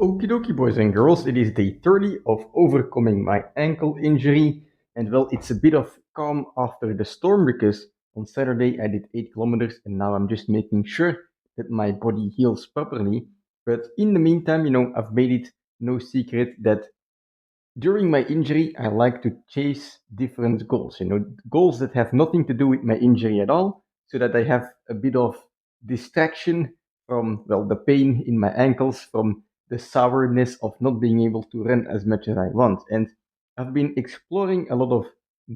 Okie dokie, boys and girls, it is day 30 of overcoming my ankle injury. And well, it's a bit of calm after the storm because on Saturday I did 8 kilometers and now I'm just making sure that my body heals properly. But in the meantime, I've made it no secret that during my injury, I like to chase different goals, goals that have nothing to do with my injury at all, so that I have a bit of distraction from, well, the pain in my ankles, from the sourness of not being able to run as much as I want. And I've been exploring a lot of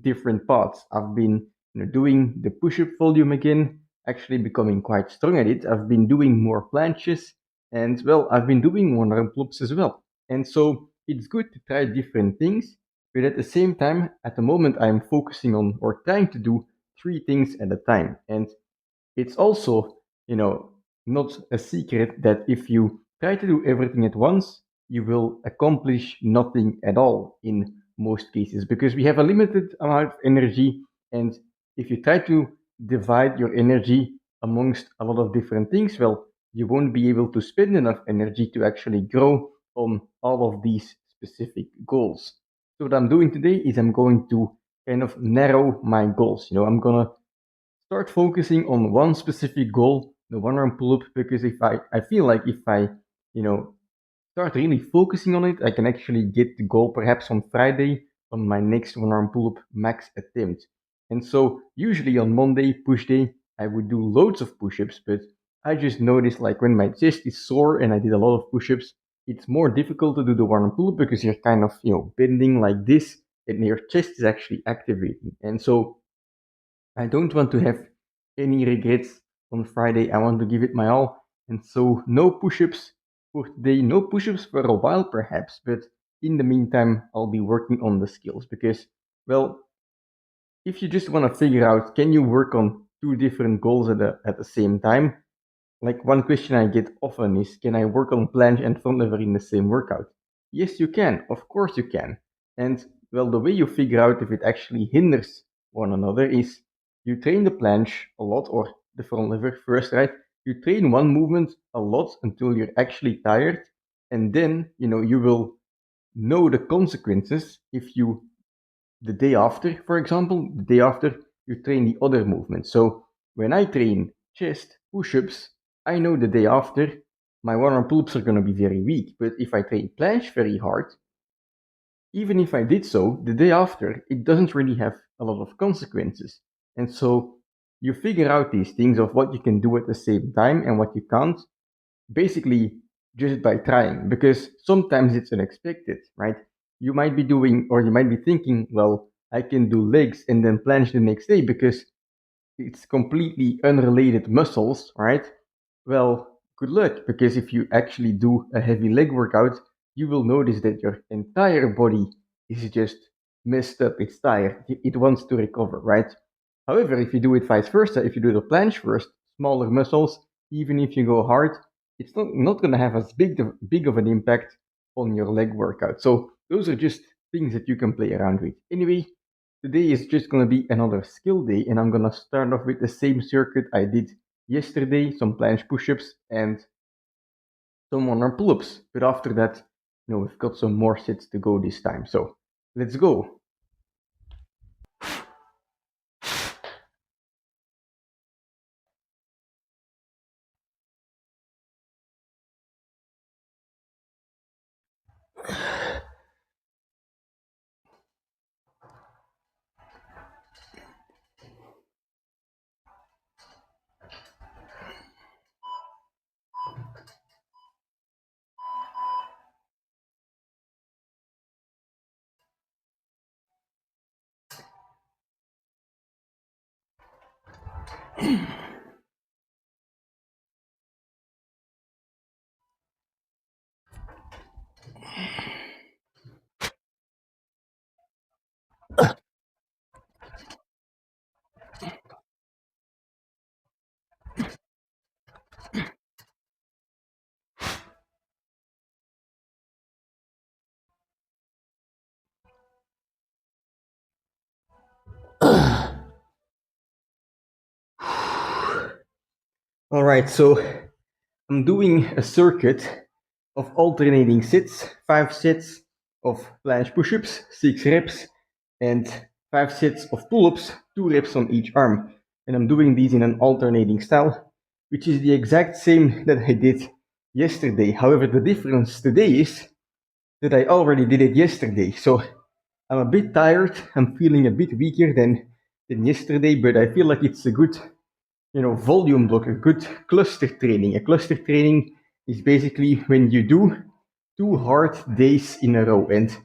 different paths. I've been, doing the push-up volume again, actually becoming quite strong at it. I've been doing more planches, and well, I've been doing one arm pull-ups as well. And so it's good to try different things, but at the same time, at the moment, I'm focusing on or trying to do three things at a time. And it's also, not a secret that if you try to do everything at once, you will accomplish nothing at all in most cases because we have a limited amount of energy. And if you try to divide your energy amongst a lot of different things, well, you won't be able to spend enough energy to actually grow on all of these specific goals. So what I'm doing today is I'm going to kind of narrow my goals. I'm gonna start focusing on one specific goal, the one arm pull up, because I feel like if I, you know, start really focusing on it, I can actually get the goal perhaps on Friday on my next one arm pull up max attempt. And so usually on Monday, push day, I would do loads of push ups, but I just noticed like when my chest is sore and I did a lot of push ups, it's more difficult to do the one arm pull up because you're kind of, bending like this and your chest is actually activating. And so I don't want to have any regrets on Friday. I want to give it my all. And so, no push ups for today, no push ups for a while perhaps, but in the meantime, I'll be working on the skills because, well, if you just want to figure out can you work on two different goals at the same time, like one question I get often is can I work on planche and front lever in the same workout? Yes, you can. Of course you can. And well, the way you figure out if it actually hinders one another is you train the planche a lot or the front lever first, right? You train one movement a lot until you're actually tired, and then you will know the consequences if you the day after, for example, the day after you train the other movement. So when I train chest push-ups, I know the day after my one arm pull-ups are going to be very weak. But if I train planche very hard, even if I did so, the day after, it doesn't really have a lot of consequences. And so you figure out these things of what you can do at the same time and what you can't, basically just by trying, because sometimes it's unexpected, right? You might be doing, or you might be thinking, well, I can do legs and then planche the next day because it's completely unrelated muscles, right? Well, good luck, because if you actually do a heavy leg workout, you will notice that your entire body is just messed up. It's tired. It wants to recover, right? However, if you do it vice versa, if you do the planche first, smaller muscles, even if you go hard, it's not going to have as big of an impact on your leg workout. So those are just things that you can play around with. Anyway, today is just going to be another skill day, and I'm going to start off with the same circuit I did yesterday, some planche push-ups and some one-arm pull-ups. But after that, we've got some more sets to go this time. So let's go. All right, so I'm doing a circuit of alternating sets, 5 sets of planche push-ups, 6 reps, and 5 sets of pull-ups, 2 reps on each arm. And I'm doing these in an alternating style, which is the exact same that I did yesterday. However, the difference today is that I already did it yesterday. So I'm a bit tired, I'm feeling a bit weaker than yesterday, but I feel like it's a good, volume block, a good cluster training. A cluster training is basically when you do 2 hard days in a row. And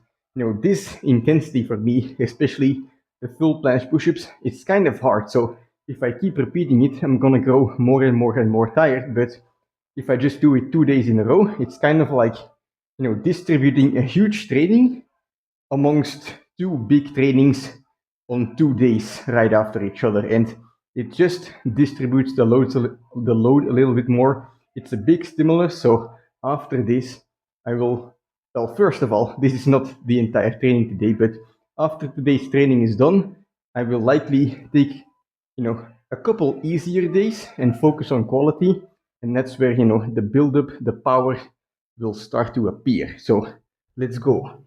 this intensity for me, especially the full planche push-ups, it's kind of hard. So if I keep repeating it, I'm gonna grow more and more and more tired. But if I just do it 2 days in a row, it's kind of like distributing a huge training amongst 2 big trainings on 2 days right after each other, and it just distributes the load a little bit more. It's a big stimulus. So after this, I will, well, first of all, this is not the entire training today, but after today's training is done, I will likely take a couple easier days and focus on quality, and that's where the build up, the power will start to appear. So let's go.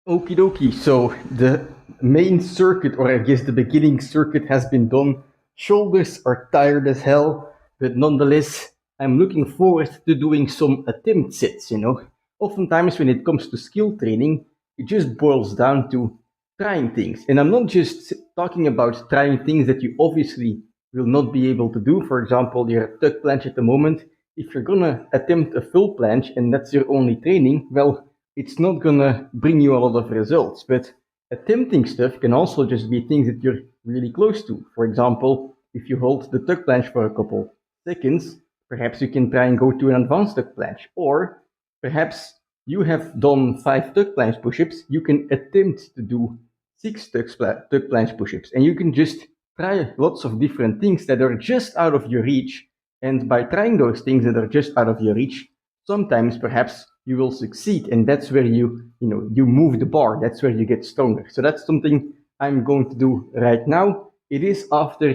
Okie dokie, so the main circuit, or I guess the beginning circuit, has been done. Shoulders are tired as hell, but nonetheless, I'm looking forward to doing some attempt sets, Oftentimes when it comes to skill training, it just boils down to trying things. And I'm not just talking about trying things that you obviously will not be able to do. For example, you're a tuck planche at the moment. If you're gonna attempt a full planche and that's your only training, well, it's not gonna bring you a lot of results. But attempting stuff can also just be things that you're really close to. For example, if you hold the tuck planche for a couple seconds, perhaps you can try and go to an advanced tuck planche. Or perhaps you have done 5 tuck planche push-ups, you can attempt to do 6 tuck planche push-ups, and you can just try lots of different things that are just out of your reach. And by trying those things that are just out of your reach, sometimes perhaps you will succeed, and that's where you move the bar. That's where you get stronger. So that's something I'm going to do right now. It is after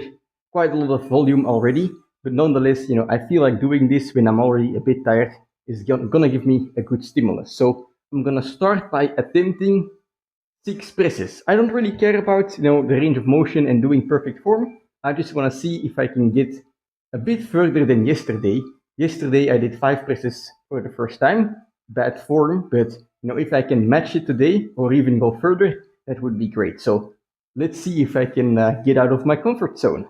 quite a lot of volume already, but nonetheless, I feel like doing this when I'm already a bit tired is gonna give me a good stimulus. So I'm gonna start by attempting 6 presses. I don't really care about the range of motion and doing perfect form. I just want to see if I can get a bit further than yesterday. Yesterday I did 5 presses for the first time, bad form, but if I can match it today or even go further, that would be great. So let's see if I can get out of my comfort zone.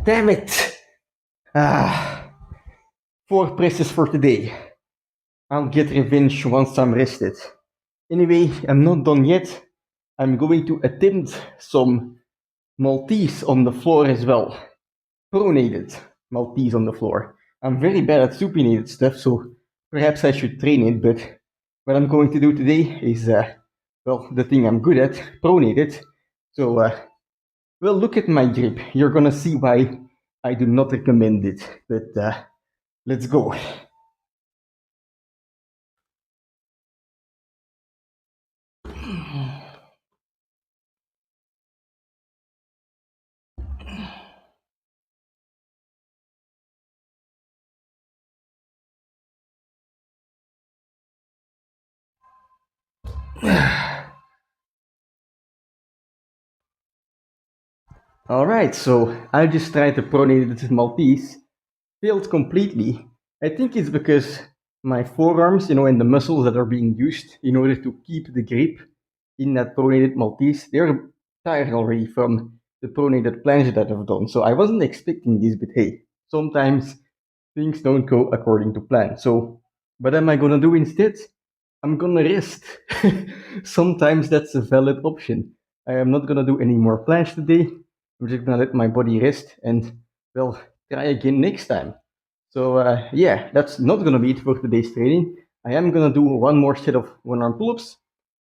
Damn it! 4 presses for today. I'll get revenge once I'm rested. Anyway, I'm not done yet. I'm going to attempt some Maltese on the floor as well. pronated Maltese on the floor. I'm very bad at supinated stuff, so perhaps I should train it, but what I'm going to do today is, well, the thing I'm good at, pronated. So, well, look at my grip. You're gonna see why I do not recommend it, but let's go. Alright, so I just tried the pronated Maltese, failed completely. I think it's because my forearms, and the muscles that are being used in order to keep the grip in that pronated Maltese, they're tired already from the pronated planche that I've done. So I wasn't expecting this, but hey, sometimes things don't go according to plan. So what am I gonna do instead? I'm gonna rest. Sometimes that's a valid option. I am not gonna do any more planche today. I'm just gonna let my body rest and, well, try again next time. So yeah, that's not gonna be it for today's training. I am gonna do one more set of one-arm pull-ups,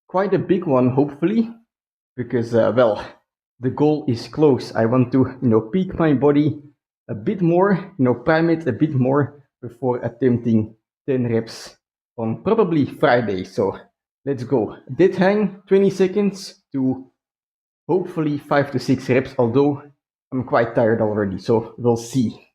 quite a big one, hopefully, because well, the goal is close. I want to, peak my body a bit more, prime it a bit more before attempting 10 reps on probably Friday. So let's go. Dead hang, 20 seconds to hopefully 5 to 6 reps, although I'm quite tired already, so we'll see.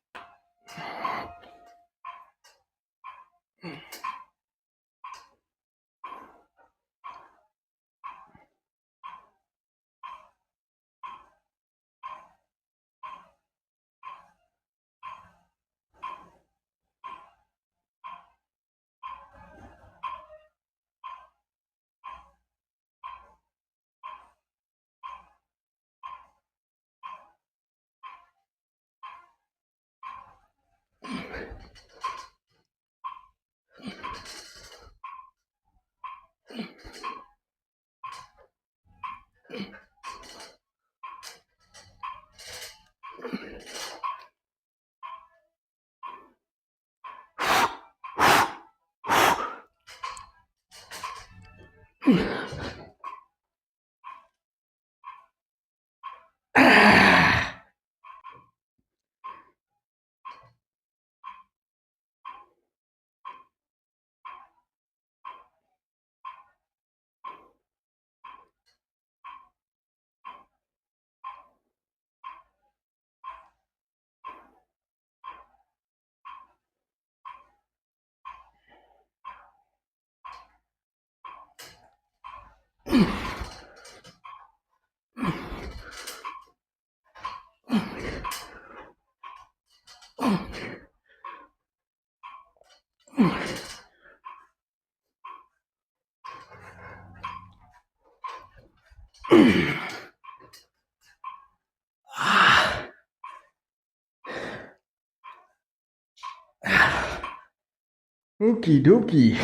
Okie dokie.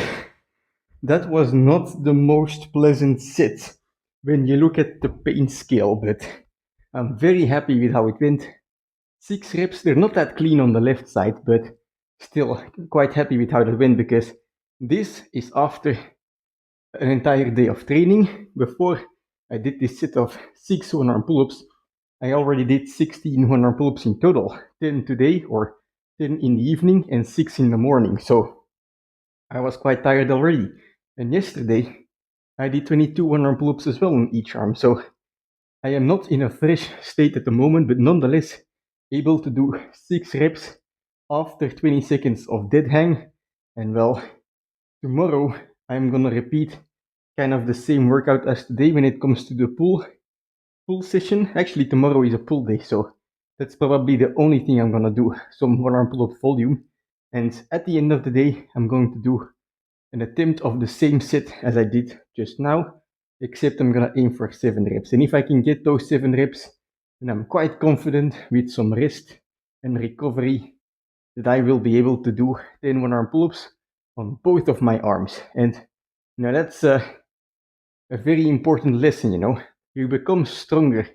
That was not the most pleasant sit when you look at the pain scale, but I'm very happy with how it went. 6 reps, they're not that clean on the left side, but still quite happy with how that went because this is after an entire day of training. Before I did this set of 6 one-arm pull-ups, I already did 16 one-arm pull-ups in total, 10 today or 10 in the evening and 6 in the morning. So I was quite tired already. And yesterday I did 22 one-arm pull-ups as well on each arm. So I am not in a fresh state at the moment, but nonetheless able to do 6 reps after 20 seconds of dead hang. And well, tomorrow I'm gonna repeat kind of the same workout as today when it comes to the pull session. Actually, tomorrow is a pull day, so that's probably the only thing I'm gonna do, some one-arm pull-up volume. And at the end of the day, I'm going to do an attempt of the same set as I did just now, except I'm gonna aim for 7 reps. And if I can get those 7 reps, then I'm quite confident with some rest and recovery that I will be able to do 10 one-arm pull-ups on both of my arms. And that's a very important lesson. You become stronger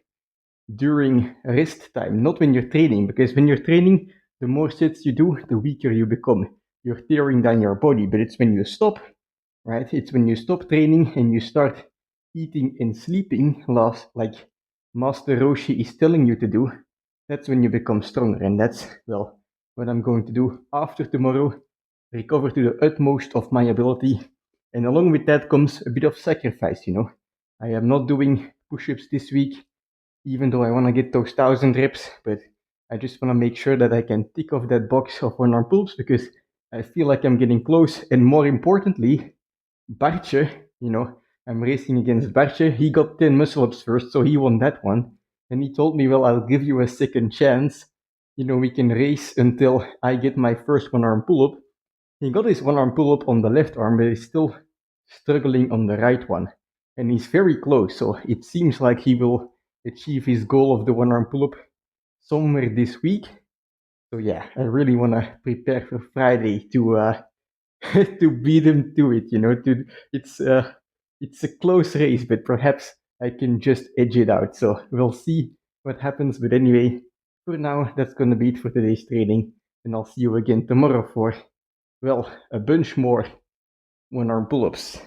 during rest time, not when you're training, because when you're training, the more sets you do, the weaker you become. You're tearing down your body, but it's when you stop, right? It's when you stop training and you start eating and sleeping, last like Master Roshi is telling you to do. That's when you become stronger, and that's well what I'm going to do after tomorrow. Recover to the utmost of my ability, and along with that comes a bit of sacrifice. I am not doing push-ups this week, even though I want to get those 1,000 reps, but I just want to make sure that I can tick off that box of one arm pulls because I feel like I'm getting close. And more importantly, Bartje, I'm racing against Bartje. He got 10 muscle ups first, so he won that one. And he told me, well, I'll give you a second chance. We can race until I get my first one arm pull up. He got his one arm pull up on the left arm, but he's still struggling on the right one. And he's very close, so it seems like he will achieve his goal of the one arm pull up somewhere this week. So yeah, I really want to prepare for Friday to to beat him to it. It's a close race, but perhaps I can just edge it out. So we'll see what happens. But anyway, for now, that's gonna be it for today's training, and I'll see you again tomorrow for a bunch more one arm pull ups.